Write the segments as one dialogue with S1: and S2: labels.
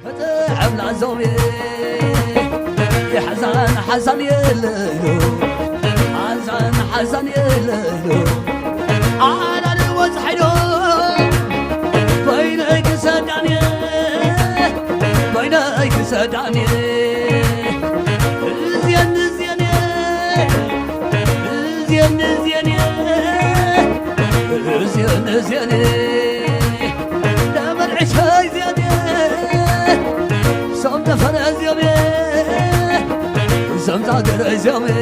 S1: عملا زومي حزن حزن يليلو حزن حزن يليلو على الوزحيلو بينك سداني بينك سداني زين زين زين زين زين زين لما العشاي زين صمت فرز يومي صمت درز يومي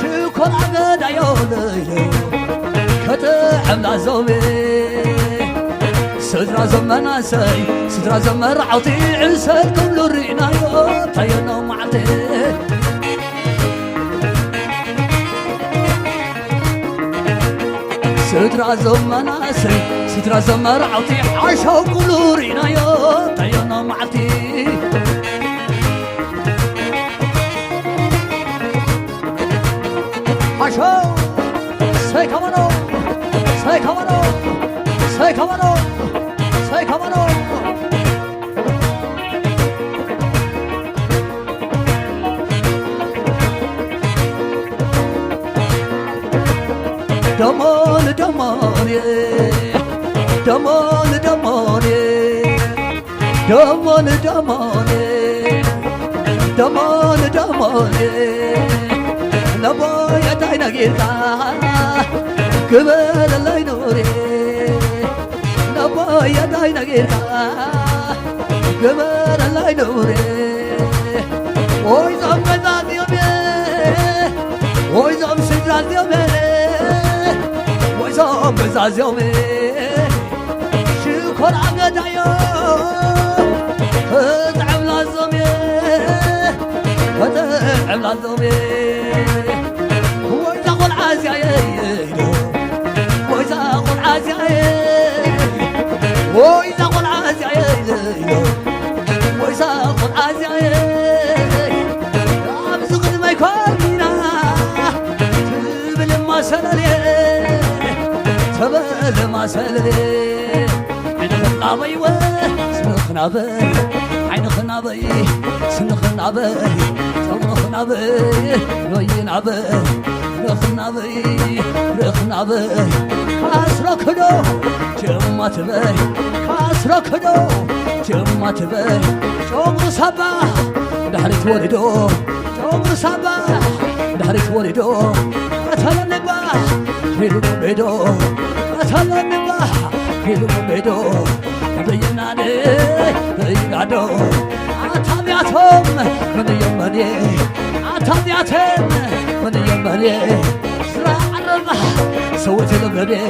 S1: شكر عقد عيوني كتعمل عزومي سترا زمان عساي سترا زمان رعوتي عساي كل الرينا يوم طينا ومعتي سترا زمان عساي سترا زمان رعوتي عشاو كل الرينا يوم طينا ومعتي عشاو say come on say come on say come on say come on Damon damon damon damon damon damon damon damon نبايا داينا جيركا قبل الله ينوري نبايا داينا جيركا قبل الله ينوري ويزام قزاز يومي ويزام سجاز يومي ويزام قزاز يومي شكر عقد عيون هدعم لازمي هدعم لازمي وإذا قل عازي وإذا قل عازي وإذا قل عازي أمسك ما يكونينا تبل ما سللي تبل ما سللي عين خنابي سنخنابي عين خنابي سنخنابي سنخنابي وين عبي رخنابي رخنابي كاسركدو جمات بي كاسركدو جمات بي جمر صباح دحرت ولدو جمر صباح دحرت ولدو قتل النباح هيلو بيدو قتل النباح هيلو بيدو بيناني بيقعدو عتابياتهم من يمني عتابياتهم من يمني سرع الربح سويت لمني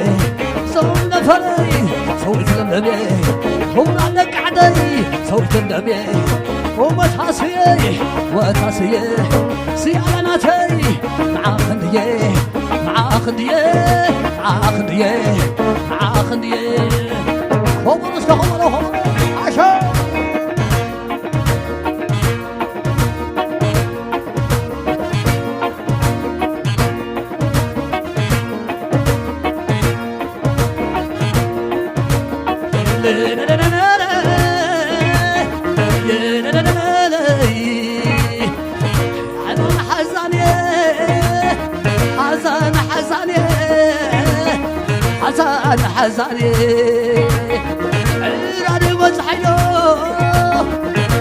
S1: سويت فري سويت لمني هم عندك عدي سويت لمني ومتحاسي وتحاسي سيالناتي مع خنديه مع خنديه مع خنديه مع خنديه هم رسلهم عشان حزن حزاني عراني وزحيلو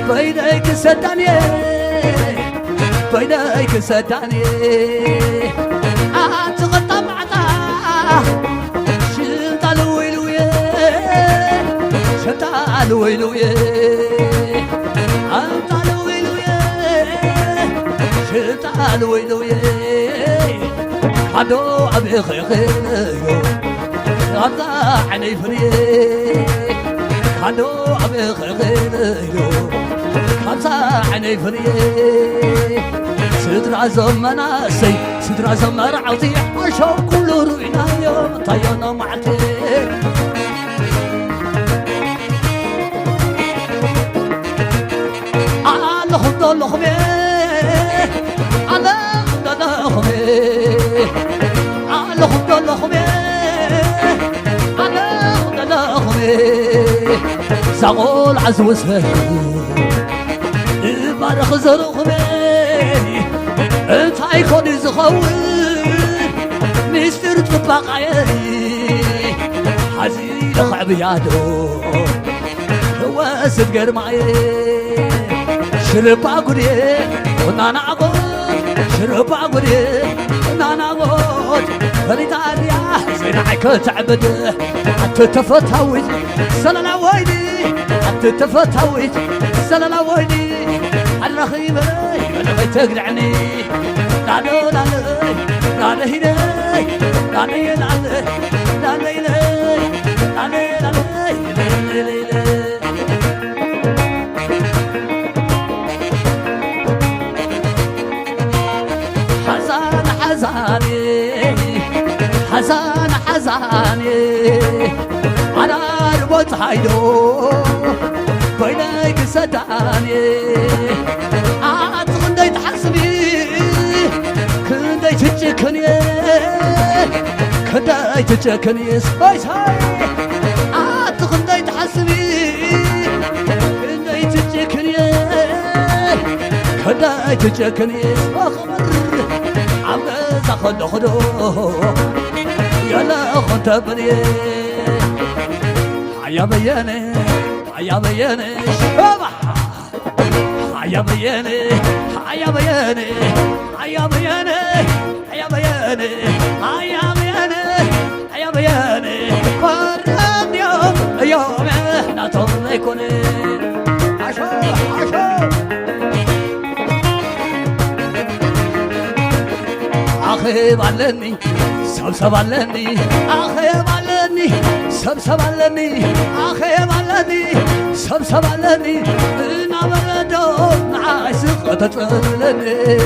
S1: بينك سداني بينك سداني أتغطى معتا شمتا الويلوية شمتا الويلوية أنت الويلوية شمتا الويلوية حدو أبي خيخيلو غدا عني فريق خدو أبي خيلو خمسة عني فريق سترا زمان سي سترا زمان عطي عشو كل روينا يوم طيانا معتي على خد اللخمي على خد اللخمي على خد اللخمي على خد اللخمي زغول عزوسه بارخ زرخبي انت ايكون زخون مستر تطبقاي حزين خعبياتو واسد قرماي شرب اقولي ونانا اقول شرب اقولي ونانا اقول فريتاليا زين عيك تعبد حتى تفتوج سلالا ويني حتى تفتوج سلالا ويني على خيبي انا تقلعني نالو نالو نالو هيني نالو نالو نالو نالو حزان حزاني على ربط حيدو بينك سداني عطغندي تحسبي كندي تجكني كندي تجكني ساي ساي عطغندي تحسبي كندي تجكني كندي تجكني خبر عبد خدو خدو يلا خنت بني حيا بياني حيا بياني شبح حيا بياني حيا بياني حيا بياني حيا بياني حيا بياني حيا بياني قرب يوم يوم احنا تضيكوني عشو عشو أخي بعلني سبسب علني أخي بعلني سبسب علني أخي بعلني سبسب علني أنا بردو عاشق تطلني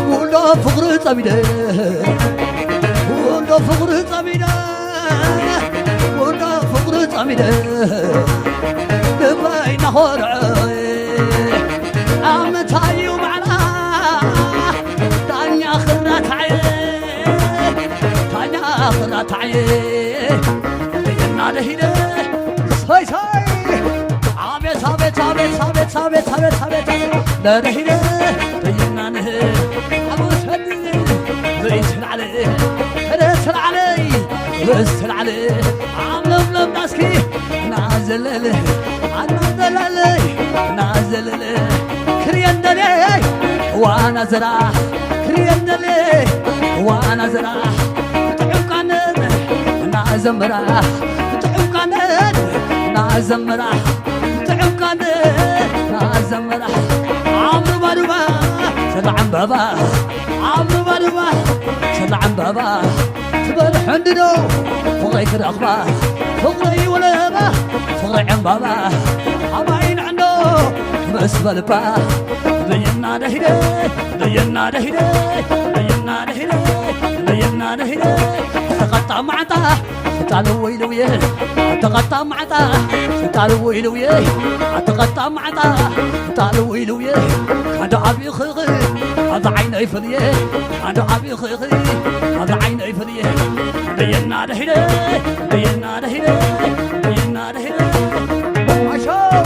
S1: ولا فقر طبيده ولا فقر طبيده ولا فقر طبيده بين هرعي أمتاي ومعنا تانيا خرات عيه تانيا خرات عيه بينا دهيده ساي ساي عبيت عبيت عبيت عبيت عبيت عبيت عبيت لا دهيده بينا نه أبو سدي بيسل عليه بيسل عليه بيسل عليه عملم لم ناسكي نازل له نازل له نازل له كريان دلي وانا زراح كريان دلي وانا زراح تعب كانت نازم راح تعب كانت نازم راح تعب كانت نازم راح عمرو باربا سلعن بابا عمرو باربا سلعن بابا تبل حندنو فغيك الاخبار فغي ولا با فغي عن بابا عباين عنده بس بالبا بينا دهيده بينا دهيده بينا دهيده بينا دهيده تقطع معطاه تعالوا ويلويه تقطع معطاه تعالوا ويلويه تقطع معطاه تعالوا ويلويه هذا عبي خيخي هذا عيني فضيه هذا عبي خيخي هذا عيني فضيه بينا دهيده بينا دهيده بينا دهيده عشان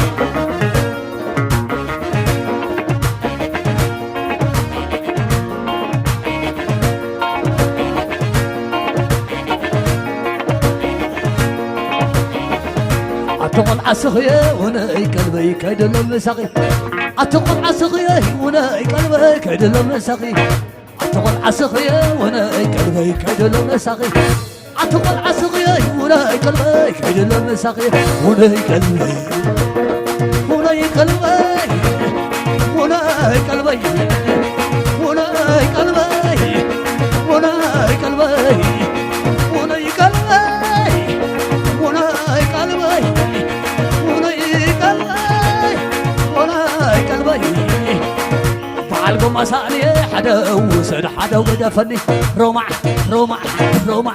S1: أتقل عسخيه وناي قلبي كيد مساقي أتقل عسخيه وناي قلبي كيد مساقي أتقل عسخيه وناي قلبي كيد مساقي أتقل عسخيه وناي قلبي كيد مساقي وناي قلبي وناي قلبي وناي قلبي وناي قلبي وناي قلبي وناي قلبي وناي قلبي فعلكم مساني حدا وسد حدا ودفني رومع رومع رومع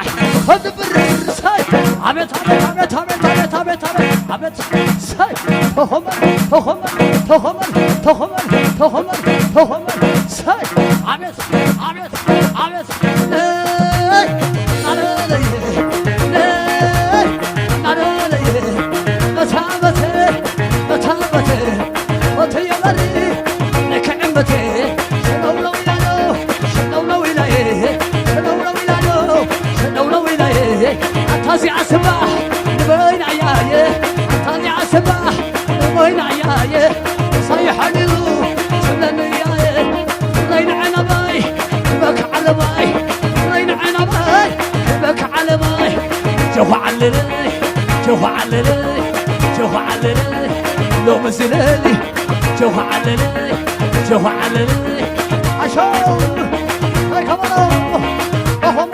S1: خد بالرساي عبيت عبيت عبيت عبيت عبيت عبيت عبيت ساي تهمل تهمل تهمل تهمل تهمل تهمل ساي عبيت عبيت عبيت تازي عصباح نبين عيايه تازي عصباح نبين عيايه صيح عليلو سلن يايه لين عنباي بك على باي لين عنباي بك على باي جوه عللي جوه عللي جوه عللي لو مسللي جوه عللي جوه عللي عشان هاي كمان هم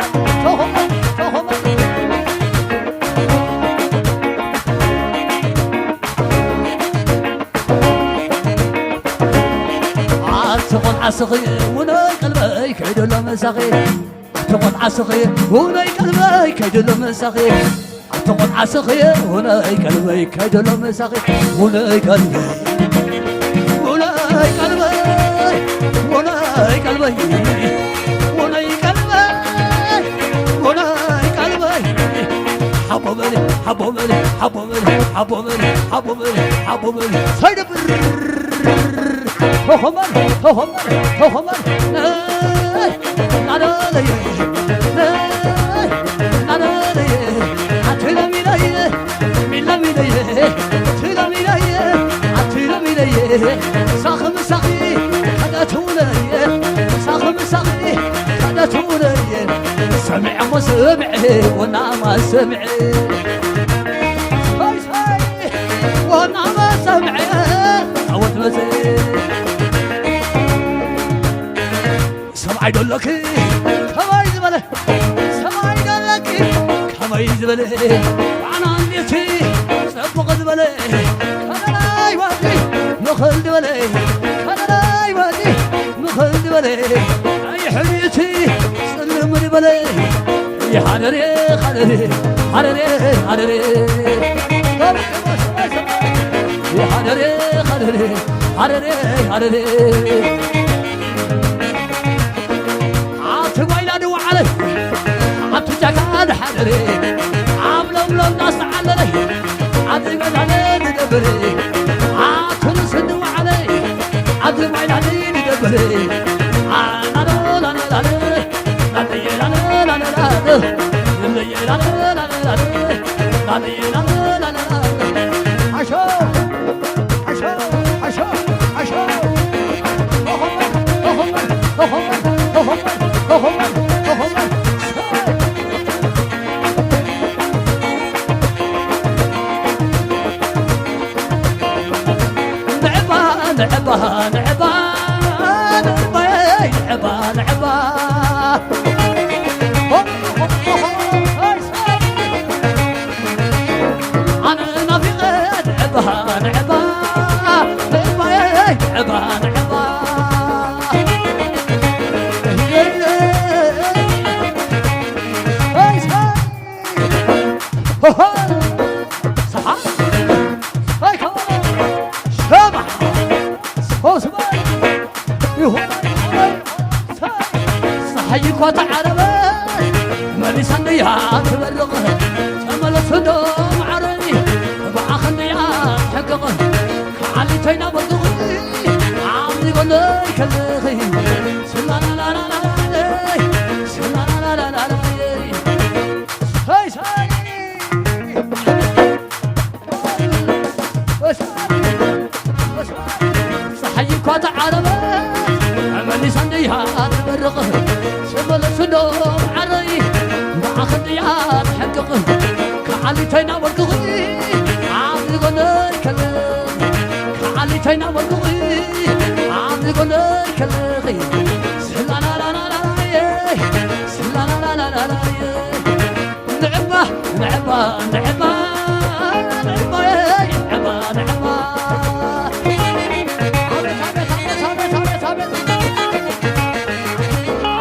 S1: تقول عصغي وناي قلبي كيدو لمساغي تقول عصغي وناي قلبي كيدو لمساغي تقول عصغي وناي قلبي كيدو لمساغي وناي قلبي وناي قلبي وناي قلبي وناي قلبي وناي قلبي حبوبني حبوبني حبوبني حبوبني حبوبني حبوبني سيد هومر هومر هومر 나를 나를 아틀라미라예 밀라미라예 틀라미라예 아틀라미라예 사금사기 하다 토나예 사금사기 하다 토나예 سمع وسمعي وانا ما سمعي وانا ما سمعي عود مزيد سمعي دولك كما يزبله سمعي دولك كما يزبله وانا عندي سبق زبله انا لا يودي نخل زبله انا لا يودي نخل زبله اي حريتي سلم زبله يا حرري حرري حرري حرري يا حرري حرري حرري حرري عاتبايلا وعلي عاتجاكاد حرري عاملم لم ناس علي عاتبايلا ندبري عاتنسد وعلي عاتبايلا ندبري انا لا لا لا نعبا نعبا نعبا نعبا أنا نافقة نعبا نعبا نعبا نعبا صح هاي كمان شبح صحيك وتعربه مالي سنيات تبلغه تمل صدوم عربي بعخنيات حققه كعلي تينا بردغي عاملي قلي كلغي سلانا لا لا لا سلانا لا لا لا هاي ساي صحيك وتعربه مالي سنيات تبلغه شمل صدوم عربي بعخنيات حققه كعلي تينا بردغي عاملي قلي كلغي كعلي تينا بردغي عاملي قلي كلغي سلانا لا لا لا سلانا لا لا لا نعبا نعبا نعبا نعبا نعبا نعبا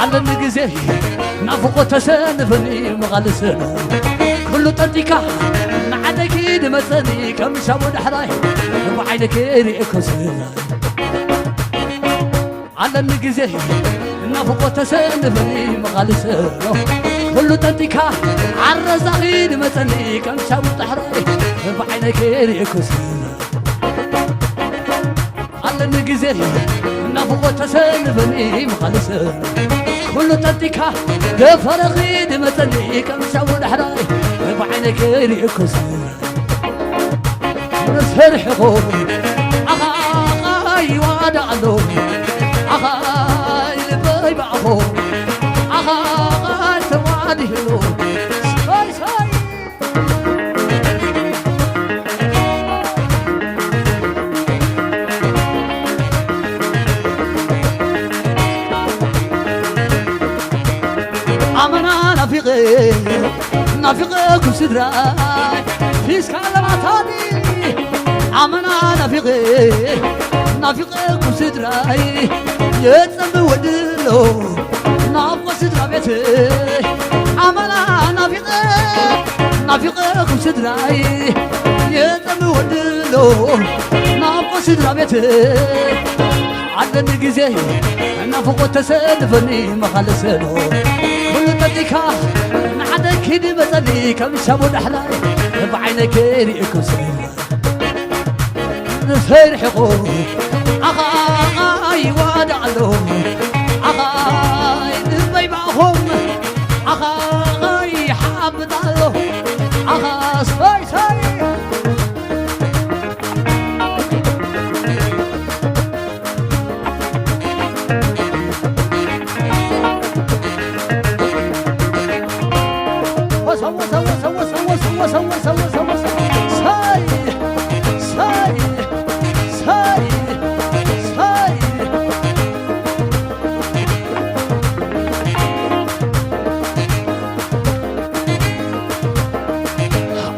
S1: على النجزي نافقو تسنفني مغالسنا كله تنتيكا نعدك دمسني كم شابو دحراي وعينك ريكوسنا على النجزي نافقو تسنفني مغالسنا كله تنتيكا عالرزاقي دمسني كم شابو دحراي وعينك ريكوسنا على النجزي نافقو تسنفني مغالسنا كله تنتيكا دفرغي دمتني كم شاور حراي بعينك يريكوس نسرحكم أخاي وادعلو أخاي لبي بعخو أخاي توادهلو ساي ساي أمنا نافقي نافقكم سدراي فيس كلماتي أمنا نافقي نافقكم سدراي يتنم ودلو نافق سدرا بيتي أمنا نافقكم سدراي يتنم ودلو نافق سدرا بيتي عدن جزي نافق تسدفني مخلصنو تديكا نعدك كدي بزلي كم شابو دحلاي بعينك يريكو نسير حقو أخاي وادعلو أخاي نبي معهم أخاي حابد علو أخاي ساي ساي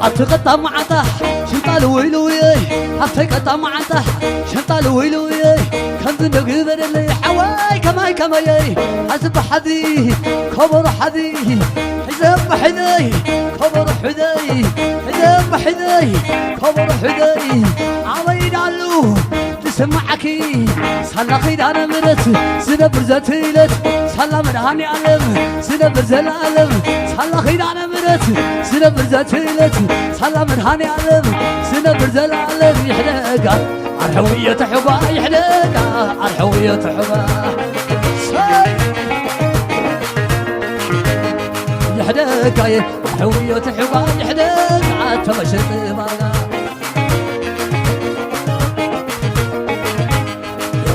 S1: أتقطع معته شنطال ويلوي أتقطع معته شنطال ويلوي كم ذنب اللي حواي كماي حسب حذي كبر حذي حزب حذي كبر حذي حزب حذي كبر حذي عويد علو تسمعكي صلخي دانا مرت سنبر زتيلت صلى مرهاني علم سنبر زلالم صلخي دانا مرت سنبر زتيلت صلى مرهاني علم سنبر زلالم يحلقا عالحوية حبا يحلقا عالحوية حبا يحلقا عالحوية حبا يحلقا عالتمشط باقا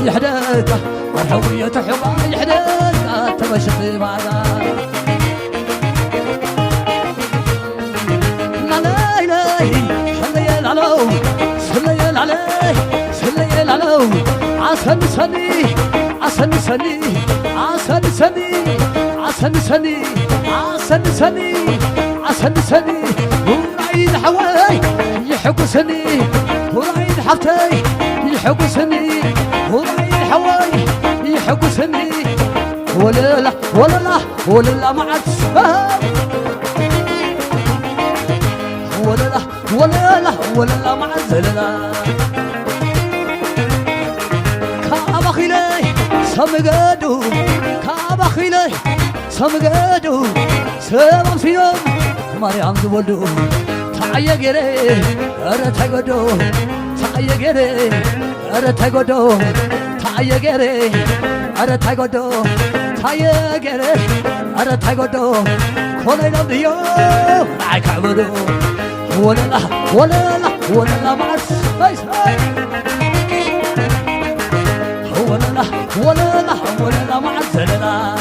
S1: يحداك والحوية حبا يحداك تمشط معنا لا لا لا سلي العلو سلي العلي سلي العلو عسن سني عسن سني عسن سني عسن سني عسن سني عسن سني ورايد حواي يحقسني ورايد حفتي يحقسني ورايد حواي يحقسني ولا لا ولا لا ولا لا ما عاد ولا لا ولا لا ولا لا ما عاد لا كابخيلي سمقادو كابخيلي سمقادو سلام فيهم مريم زولدو تعيا جري أرى تقدو تعيا جري أرى تقدو تعيا جري أرى تقدو تعيا جري أرى تقدو كل يوم ديو معك عبدو ولا لا ولا لا ولا لا معك هاي هاي ولا لا ولا لا ولا لا معك زلنا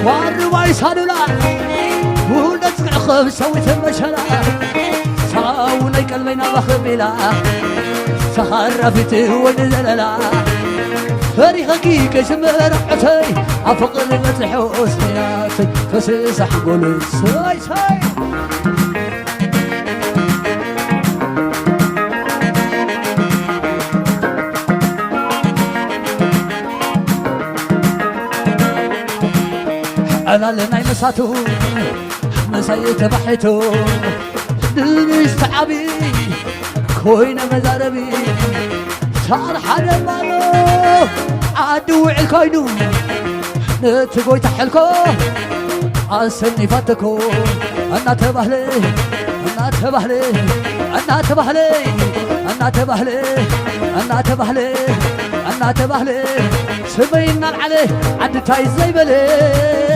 S1: والرواي صادولا ونسمع خب سويت المشلا ساوني قلبنا بخبلا سخرفت ونزللا فريقي كشمر عتي افقر متحوس نياتي فسيح قول ساي ساي أنا لناي مساتو مسايت بحيتو دنيش تعبي كوين مزاربي صار حدا مالو عدو الكوينو نتقوي تحلكو عالسني فاتكو أنا تبهلي أنا تبهلي أنا تبهلي أنا تبهلي أنا تبهلي أنا تبهلي سبينا عليه عد تاي زي بلي